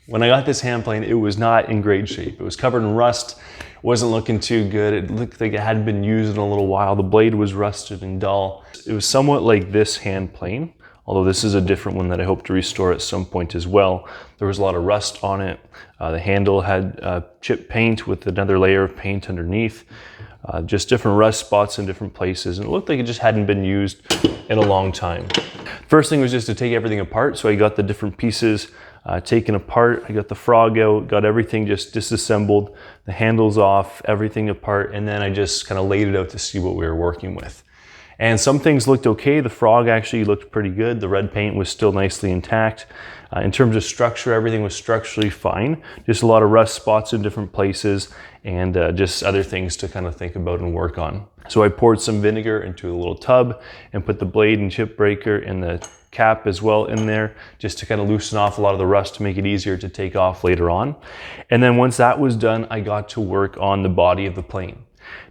When I got this hand plane, it was not in great shape. It was covered in rust, wasn't looking too good. It looked like it hadn't been used in a little while. The blade was rusted and dull. It was somewhat like this hand plane, although this is a different one that I hope to restore at some point as well. There was a lot of rust on it. The handle had chipped paint with another layer of paint underneath. Just different rust spots in different places, and it looked like it just hadn't been used in a long time. First thing was just to take everything apart, so I got the different pieces taken apart. I got the frog out, got everything just disassembled, the handles off, everything apart, and then I just kind of laid it out to see what we were working with. And some things looked okay. The frog actually looked pretty good. The red paint was still nicely intact. In terms of structure, everything was structurally fine. Just a lot of rust spots in different places and just other things to kind of think about and work on. So I poured some vinegar into a little tub and put the blade and chip breaker and the cap as well in there, just to kind of loosen off a lot of the rust to make it easier to take off later on. And then once that was done, I got to work on the body of the plane.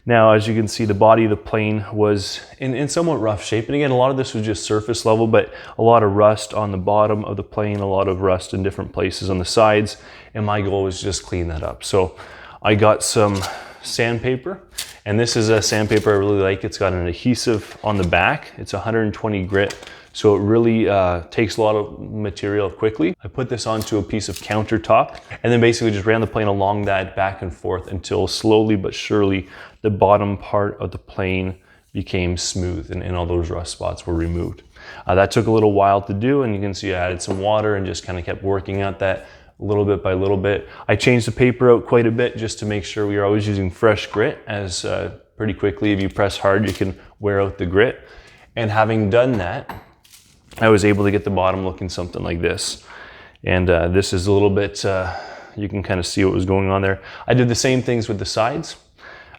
Now, as you can see, the body of the plane was in somewhat rough shape. And again, a lot of this was just surface level, but a lot of rust on the bottom of the plane, a lot of rust in different places on the sides. And my goal was just clean that up. So I got some sandpaper, and this is a sandpaper I really like. It's got an adhesive on the back. It's 120 grit. So it really takes a lot of material quickly. I put this onto a piece of countertop and then basically just ran the plane along that back and forth until slowly but surely the bottom part of the plane became smooth and all those rust spots were removed. That took a little while to do, and you can see I added some water and just kind of kept working at that little bit by little bit. I changed the paper out quite a bit just to make sure we are always using fresh grit, as pretty quickly if you press hard you can wear out the grit. And having done that, I was able to get the bottom looking something like this. And this is a little bit, you can kind of see what was going on there. I did the same things with the sides.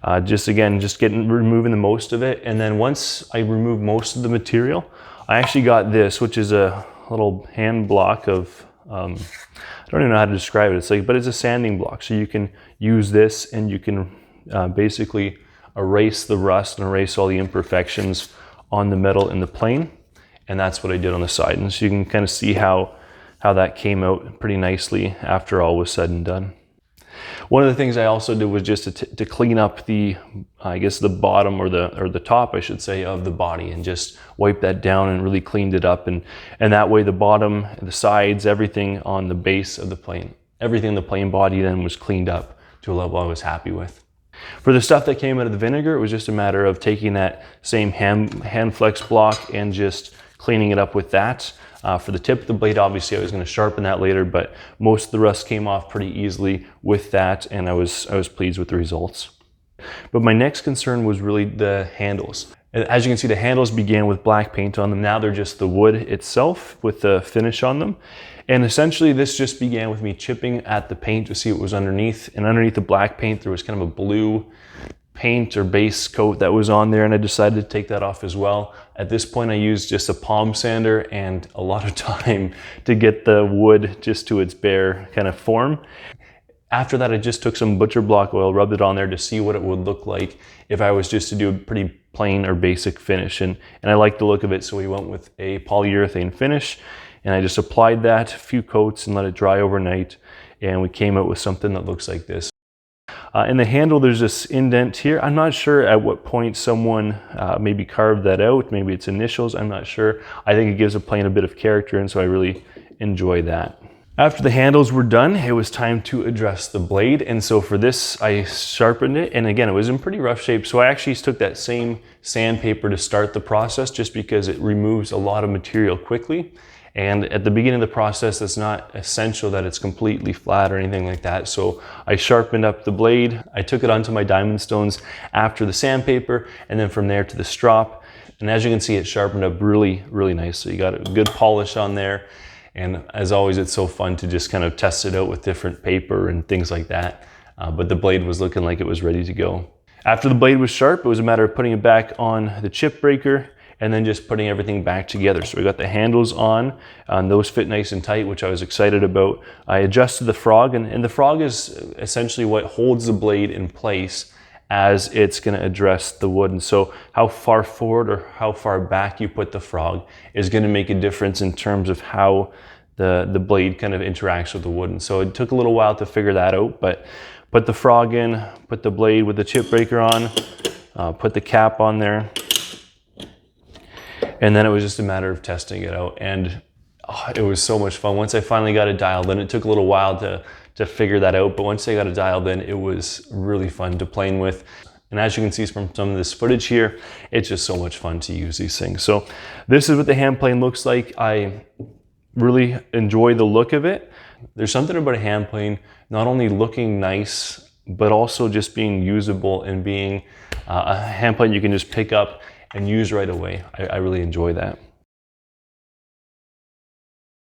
Removing the most of it. And then once I removed most of the material, I actually got this, which is a little hand block of, I don't even know how to describe it. But it's a sanding block. So you can use this and you can basically erase the rust and erase all the imperfections on the metal in the plane. And that's what I did on the side. And so you can kind of see how that came out pretty nicely after all was said and done. One of the things I also did was just to clean up the, I guess the bottom or the top, I should say, of the body, and just wipe that down and really cleaned it up. And that way the bottom, the sides, everything on the base of the plane, everything in the plane body then was cleaned up to a level I was happy with. For the stuff that came out of the vinegar, it was just a matter of taking that same hand flex block and just cleaning it up with that. For the tip of the blade, obviously I was going to sharpen that later, but most of the rust came off pretty easily with that, and I was pleased with the results. But my next concern was really the handles. As you can see, the handles began with black paint on them. Now they're just the wood itself with the finish on them. And essentially this just began with me chipping at the paint to see what was underneath. And underneath the black paint, there was kind of a blue paint or base coat that was on there, and I decided to take that off as well. At this point I used just a palm sander and a lot of time to get the wood just to its bare kind of form. After that I just took some butcher block oil, rubbed it on there to see what it would look like if I was just to do a pretty plain or basic finish, and I liked the look of it, so we went with a polyurethane finish, and I just applied that, a few coats, and let it dry overnight, and we came out with something that looks like this. In the handle, there's this indent here. I'm not sure at what point someone maybe carved that out. Maybe it's initials, I'm not sure. I think it gives a plane a bit of character, and so I really enjoy that. After the handles were done, it was time to address the blade. And so for this, I sharpened it. And again, it was in pretty rough shape. So I actually took that same sandpaper to start the process, just because it removes a lot of material quickly. And at the beginning of the process, it's not essential that it's completely flat or anything like that. So I sharpened up the blade. I took it onto my diamond stones after the sandpaper, and then from there to the strop. And as you can see, it sharpened up really, really nice. So you got a good polish on there. And as always, it's so fun to just kind of test it out with different paper and things like that. But the blade was looking like it was ready to go. After the blade was sharp, it was a matter of putting it back on the chip breaker and then just putting everything back together. So we got the handles on, and those fit nice and tight, which I was excited about. I adjusted the frog, and the frog is essentially what holds the blade in place as it's going to address the wood. And so how far forward or how far back you put the frog is going to make a difference in terms of how the blade kind of interacts with the wood. And so it took a little while to figure that out, but put the frog in, put the blade with the chip breaker on, put the cap on there, and then it was just a matter of testing it out. And it was so much fun. Once I finally got it dialed in, it took a little while to figure that out, but once I got it dialed in, it was really fun to plane with. And as you can see from some of this footage here, it's just so much fun to use these things. So this is what the hand plane looks like. I really enjoy the look of it. There's something about a hand plane not only looking nice, but also just being usable and being a hand plane you can just pick up and use right away. I really enjoy that.